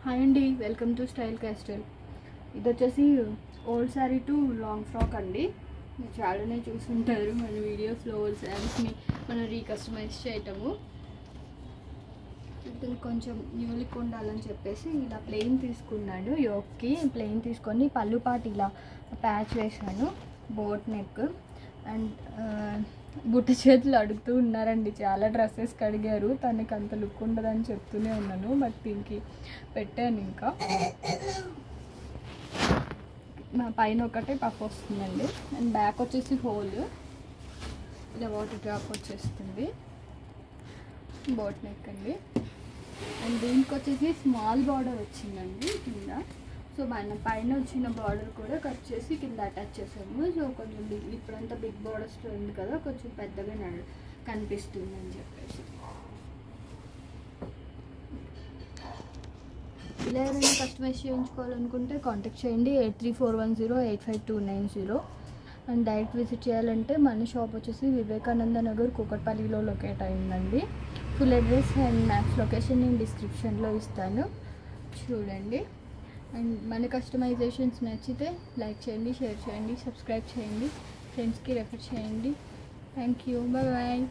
Hi అండి, welcome to style castle. ఇది వచ్చేసి old sari to long frock అండి. మీరు చాలానే చూసుంటారు మన వీడియోస్లో ఓల్డ్ శారీస్ని మనం రీకస్టమైజ్ చేయటము. కొంచెం న్యూ లుక్ ఉండాలని చెప్పేసి ఇలా ప్లెయిన్ తీసుకున్నాను. యోక్కి ప్లెయిన్ తీసుకొని పళ్ళు పాటు ఇలా ప్యాచ్ వేసాను. బోట్ నెక్ అండ్ బుట్ట చేతులు అడుగుతూ ఉన్నారండి. చాలా డ్రెస్సెస్ కడిగారు, తనకి అంత లుక్ ఉండదని చెప్తూనే ఉన్నాను. బట్ దీనికి పెట్టాను. ఇంకా మా పైన ఒకటే పఫ్ వస్తుందండి. అండ్ బ్యాక్ వచ్చేసి హోల్ ఇలా వాటర్ డ్రాప్ వచ్చేస్తుంది. బోట్ నెక్ అండి. అండ్ దీనికి వచ్చేసి స్మాల్ బార్డర్ వచ్చిందండి కింద. సో మన పైన వచ్చిన బార్డర్ కూడా కట్ చేసి కింద అటాచ్ చేసాము. సో కొంచెం ఇప్పుడంతా బిగ్ బార్డర్స్ ఉంది కదా, కొంచెం పెద్దగా కనిపిస్తుంది అని చెప్పేసి. ఇలా ఏదైనా కస్టమైజ్ చేయించుకోవాలనుకుంటే కాంటాక్ట్ చేయండి 8341085290. అండ్ డైరెక్ట్ విజిట్ చేయాలంటే మన షాప్ వచ్చేసి వివేకానంద నగర్ కూకట్పల్లిలో లొకేట్ అయిందండి. Full address and maps location నేను డిస్క్రిప్షన్లో ఇస్తాను, చూడండి. అండ్ మన కస్టమైజేషన్స్ నచ్చితే లైక్ చేయండి, షేర్ చేయండి, సబ్స్క్రైబ్ చేయండి, ఫ్రెండ్స్కి రెఫర్ చేయండి. Thank you, bye bye.